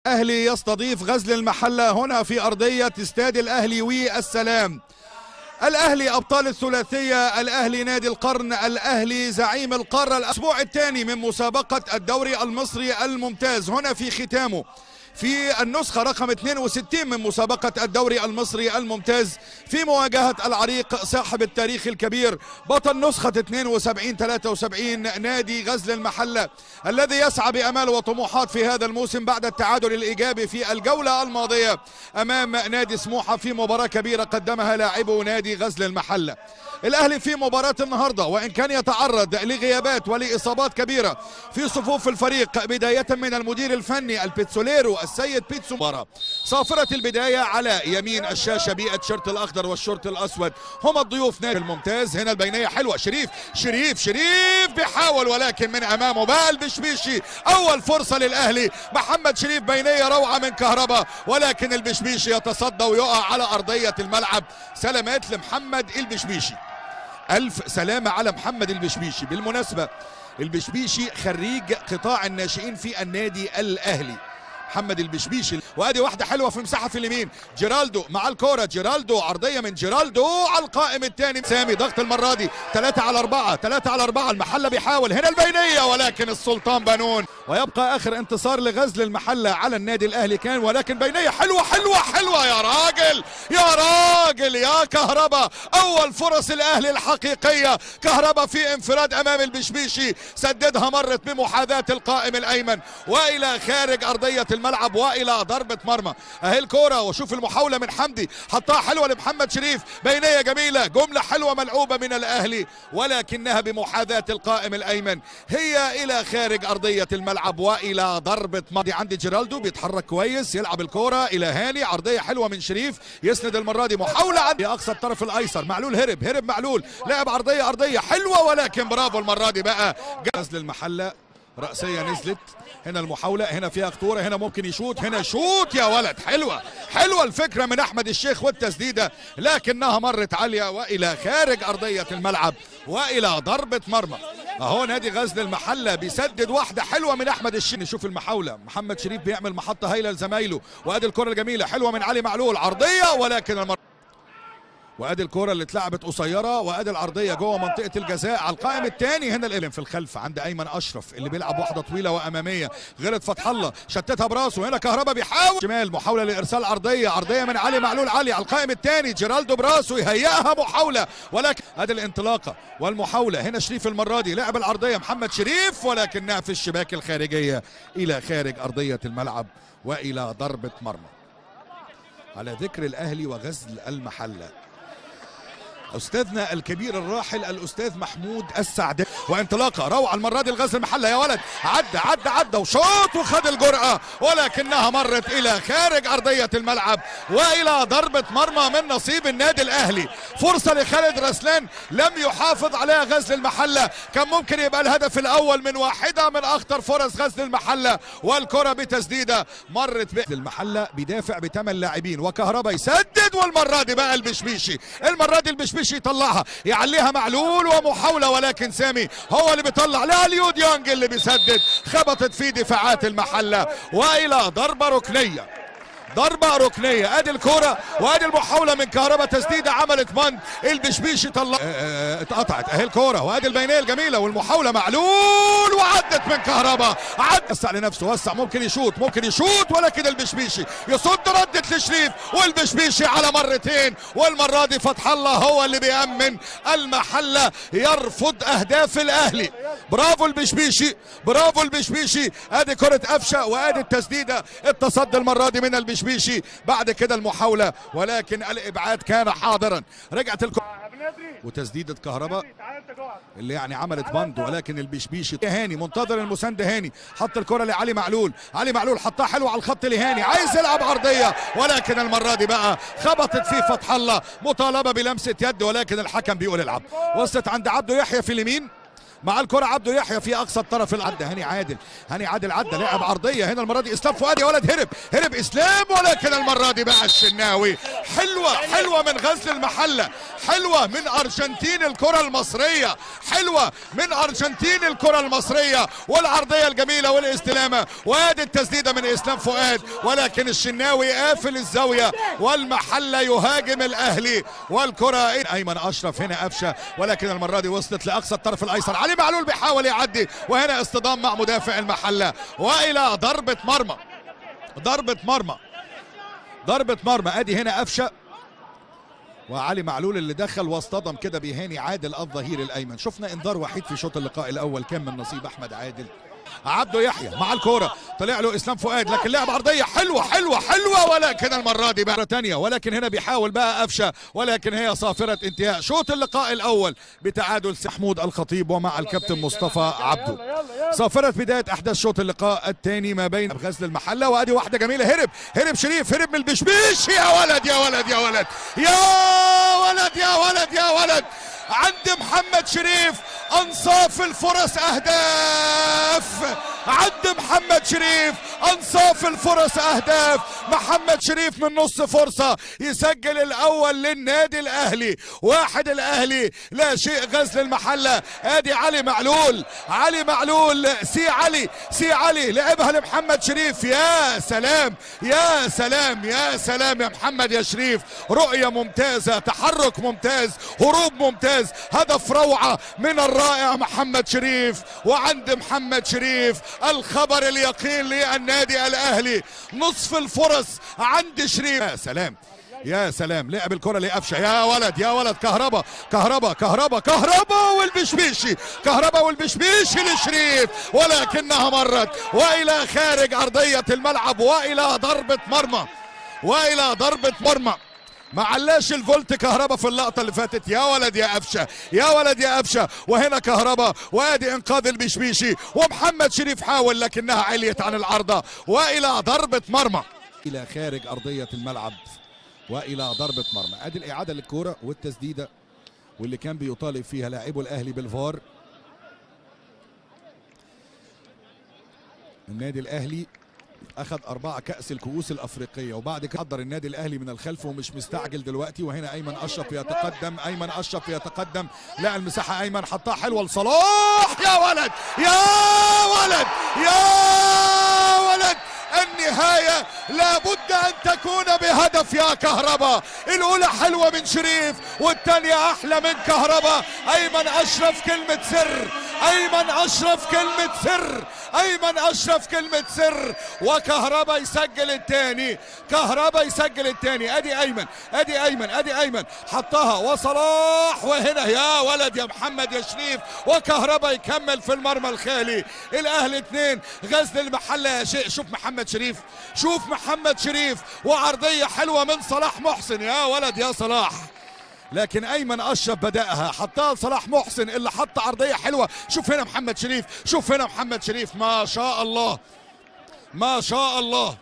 الأهلي يستضيف غزل المحلة هنا في أرضية استاد الأهلي والسلام. الأهلي أبطال الثلاثية، الأهلي نادي القرن، الأهلي زعيم القارة. الأسبوع الثاني من مسابقة الدوري المصري الممتاز هنا في ختامه في النسخة رقم 62 من مسابقة الدوري المصري الممتاز، في مواجهة العريق صاحب التاريخ الكبير بطل نسخة 72-73 نادي غزل المحلة، الذي يسعى بأمال وطموحات في هذا الموسم بعد التعادل الإيجابي في الجولة الماضية أمام نادي سموحة في مباراة كبيرة قدمها لاعبو نادي غزل المحلة. الأهلي في مباراة النهاردة وإن كان يتعرض لغيابات ولإصابات كبيرة في صفوف الفريق، بداية من المدير الفني البيتسوليرو السيد بيتسو. مباراة صافرة البداية على يمين الشاشة بالتيشيرت الأخضر والشورت الأسود هم الضيوف نادي الممتاز. هنا البينية حلوة، شريف بيحاول ولكن من أمامه بقى البشبيشي. أول فرصة للأهلي، محمد شريف بينية روعة من كهربا، ولكن البشبيشي يتصدى ويقع على أرضية الملعب. سلامات لمحمد البشبيشي، ألف سلامة على محمد البشبيشي. بالمناسبة البشبيشي خريج قطاع الناشئين في النادي الأهلي، محمد البشبيشي. وادي واحدة حلوة في مساحة في اليمين، جيرالدو مع الكورة، جيرالدو عرضية من جيرالدو على القائم الثاني سامي. ضغط المرة دي 3 على 4، المحلة بيحاول. هنا البينية ولكن السلطان بنون، ويبقى آخر انتصار لغزل المحلة على النادي الأهلي كان، ولكن بينية حلوة يا راجل يا كهربا. أول فرص الأهلي الحقيقية، كهربا في انفراد أمام البشبيشي، سددها مرت بمحاذاة القائم الأيمن وإلى خارج أرضية الملعب والى ضربة مرمى. اهي الكرة وشوف المحاولة من حمدي، حطها حلوة لمحمد شريف، بينية جميلة، جملة حلوة ملعوبة من الاهلي ولكنها بمحاذاة القائم الايمن هي الى خارج ارضية الملعب والى ضربة مرمى. عندي جيرالدو بيتحرك كويس، يلعب الكرة الى هاني، عرضية حلوة من شريف، يسند المرة دي محاولة عند اقصى الطرف الايسر. معلول هرب معلول، لعب ارضية حلوة ولكن برافو المرة دي بقى غزل المحلة. رأسية نزلت، هنا المحاولة، هنا فيها خطورة، هنا ممكن يشوط، هنا شوت يا ولد. حلوة الفكرة من أحمد الشيخ والتسديدة، لكنها مرت عالية وإلى خارج أرضية الملعب وإلى ضربة مرمى. أهو نادي غزل المحلة بيسدد واحدة حلوة من أحمد الشيخ. نشوف المحاولة، محمد شريف بيعمل محطة هايلة لزمايله، وأدي الكرة الجميلة حلوة من علي معلول، عرضية ولكن المرة، وادي الكرة اللي اتلعبت قصيره، وادي العرضيه جوه منطقه الجزاء على القائم الثاني. هنا الالم في الخلف عند ايمن اشرف اللي بيلعب واحده طويله واماميه، غلط فتح الله شتتها براسه. هنا كهربا بيحاول شمال، محاوله لارسال عرضيه من علي معلول، علي على القائم الثاني، جيرالدو براسه يهيئها محاوله، ولكن ادي الانطلاقه والمحاوله. هنا شريف المره دي لعب العرضيه محمد شريف ولكنها في الشباك الخارجيه الى خارج ارضيه الملعب والى ضربه مرمى. على ذكر الاهلي وغزل المحله، استاذنا الكبير الراحل الاستاذ محمود السعداني، وانطلاقه روعه المره دي لغزل المحله يا ولد، عدى وشوط وخد الجرأه ولكنها مرت الى خارج ارضيه الملعب والى ضربه مرمى من نصيب النادي الاهلي. فرصه لخالد رسلان لم يحافظ عليها غزل المحله، كان ممكن يبقى الهدف الاول من واحده من اخطر فرص غزل المحله، والكره بتسديده مرت غزل المحله بيدافع ب8 لاعبين، وكهربا يسدد، والمره دي بقى البشبيشي، يطلعها يعليها معلول ومحاولة، ولكن سامي هو اللي بيطلع لاليو ديانج اللي بيسدد، خبطت في دفاعات المحلة والى ضربة ركنية. ادي الكرة وادي المحاولة من كهربا، تسديدة عملت بند، البشبيشي طلع اتقطعت. اهي الكرة وادي البينية الجميلة والمحاولة معلول وعدت من كهربا، وسع لنفسه، وسع، ممكن يشوط ولكن البشبيشي يصد، ردت لشريف والبشبيشي على مرتين، والمرة دي فتح الله هو اللي بيأمن المحلة، يرفض اهداف الاهلي. برافو البشبيشي. ادي كرة قفشة وادي التسديدة، التصدي المرة دي من البشبيشي، بعد كده المحاولة ولكن الابعاد كان حاضرا. رجعت وتسديدة كهربا اللي يعني عملت بند، ولكن البشبيشي هاني منتظر المساند، هاني حط الكرة لعلي معلول، حطها حلوة على الخط لهاني، عايز يلعب عرضية ولكن المرة دي بقى خبطت فيه فتح الله، مطالبة بلمسة يد ولكن الحكم بيقول العب. وصلت عند عبده يحيى في اليمين، مع الكرة عبده يحيى في اقصى الطرف العدى. هاني عادل عدى لعب عرضيه هنا المره دي اسلام فؤاد يا ولد، هرب اسلام، ولكن المره دي بقى الشناوي. حلوه من غزل المحله، حلوه من ارجنتين الكره المصريه، حلوه من ارجنتين الكره المصريه، والعرضيه الجميله والاستلامه، وادي التسديده من اسلام فؤاد، ولكن الشناوي قافل الزاويه والمحله يهاجم الاهلي. والكره ايمن اشرف هنا قفشه، ولكن المره دي وصلت لاقصى الطرف الايسر. علي معلول بيحاول يعدي، وهنا اصطدام مع مدافع المحله، والى ضربه مرمى. ادي هنا قفشه وعلي معلول اللي دخل واصطدم كده بهاني عادل الظهير الايمن. شفنا انذار وحيد في شوط اللقاء الاول كان من نصيب احمد عادل. عبده يحيى مع الكوره، طلع له اسلام فؤاد، لكن لعب عرضيه حلوه، ولكن المره دي بقى ثانيه، ولكن هنا بيحاول بقى قفشه، ولكن هي صافره انتهاء شوط اللقاء الاول بتعادل محمود الخطيب ومع الكابتن مصطفى عبده. صافره بدايه احداث شوط اللقاء الثاني ما بين غزل المحله، وادي واحده جميله، هرب شريف، هرب من البشبيش، يا ولد عند محمد شريف انصاف الفرص اهداف، محمد شريف من نص فرصة يسجل الاول للنادي الاهلي. 1 الاهلي لا شيء غزل المحلة. ادي علي معلول سي علي لعبها لمحمد شريف. يا سلام يا محمد يا شريف، رؤية ممتازة، تحرك ممتاز، هروب ممتاز، هدف روعة من الرائع محمد شريف. وعند محمد شريف الخبر اليقين للنادي الاهلي، نصف الفرص عند شريف. يا سلام لعب الكرة لقفشه، يا ولد كهربا والبشبيشي لشريف، ولكنها مرت والى خارج ارضية الملعب والى ضربة مرمى. ما علاش الفولت كهربا في اللقطة اللي فاتت. يا ولد يا قفشه، وهنا كهربا، وادي انقاذ البشبيشي، ومحمد شريف حاول لكنها عليت عن العارضة، والى ضربة مرمى الى خارج ارضية الملعب والى ضربة مرمى. ادي الاعادة للكرة والتسديدة واللي كان بيطالب فيها لاعبو الاهلي بالفار. النادي الاهلي اخذ 4 كأس الكؤوس الافريقية، وبعد كده حضر النادي الاهلي من الخلف ومش مستعجل دلوقتي. وهنا ايمن اشرف يتقدم، لا المساحة ايمن حطها حلوة لصلاح، يا ولد النهاية لابد ان تكون بهدف يا كهربا. الاولى حلوة من شريف والثانية احلى من كهربا. ايمن اشرف كلمة سر، وكهربا يسجل الثاني. ادي ايمن حطها وصلاح، وهنا يا ولد يا محمد يا شريف، وكهربا يكمل في المرمى الخالي. الاهلي 2 غزل المحله يا شيء. شوف محمد شريف وعرضيه حلوه من صلاح محسن، يا ولد يا صلاح، لكن ايمن اشرف بدأها، حطها صلاح محسن اللي حط عرضيه حلوه. شوف هنا محمد شريف، ما شاء الله،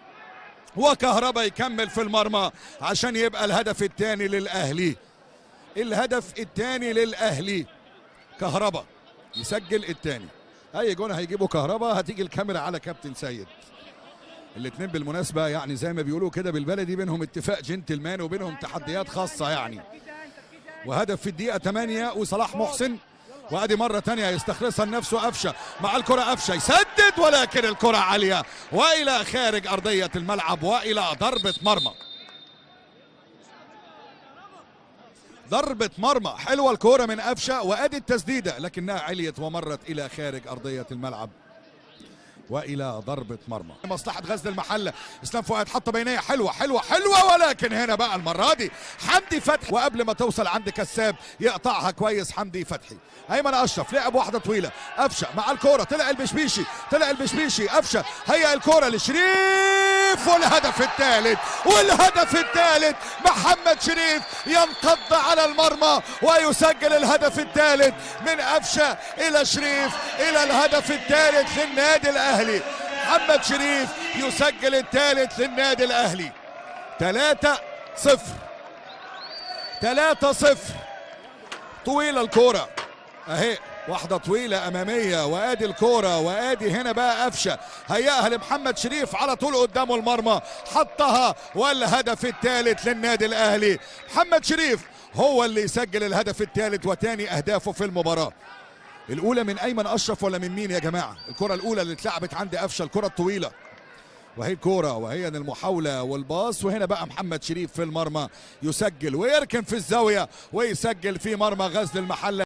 وكهربا يكمل في المرمى عشان يبقى الهدف الثاني للاهلي. كهربا يسجل الثاني. اي جون هيجيبه كهربا هتيجي الكاميرا على كابتن سيد. الاثنين بالمناسبه يعني زي ما بيقولوا كده بالبلدي بينهم اتفاق جنتلمان وبينهم تحديات خاصه يعني. وهدف في الدقيقة 8 وصلاح محسن، وادي مرة تانية يستخلصها لنفسه قفشه، مع الكرة قفشه يسدد، ولكن الكرة عالية والى خارج ارضية الملعب والى ضربة مرمى. حلوة الكرة من قفشه، وادي التسديدة لكنها عليت ومرت الى خارج ارضية الملعب والى ضربة مرمى. مصلحة غزل المحلة، اسلام فؤاد حط بينية حلوة، ولكن هنا بقى المرة دي حمدي فتحي، وقبل ما توصل عند كساب يقطعها كويس حمدي فتحي. ايمن اشرف لعب واحدة طويلة، قفشه مع الكرة، طلع البشبيشي، قفشه هيئ الكرة لشريف، والهدف الثالث محمد شريف ينقض على المرمى ويسجل الهدف الثالث من قفشه الى شريف، الى الهدف الثالث للنادي الاهلي. محمد شريف يسجل الثالث للنادي الاهلي. 3-0 طويلة الكرة اهي واحدة طويلة أمامية، وآدي الكورة، وآدي هنا بقى قفشة هيأها لمحمد شريف على طول قدامه المرمى، حطها والهدف الثالث للنادي الأهلي. محمد شريف هو اللي يسجل الهدف الثالث وتاني أهدافه في المباراة. الأولى من أيمن أشرف ولا من مين يا جماعة؟ الكرة الأولى اللي اتلعبت عند قفشة، الكرة الطويلة، وهي الكورة وهي المحاولة والباص، وهنا بقى محمد شريف في المرمى يسجل ويركن في الزاوية ويسجل في مرمى غزل المحلة.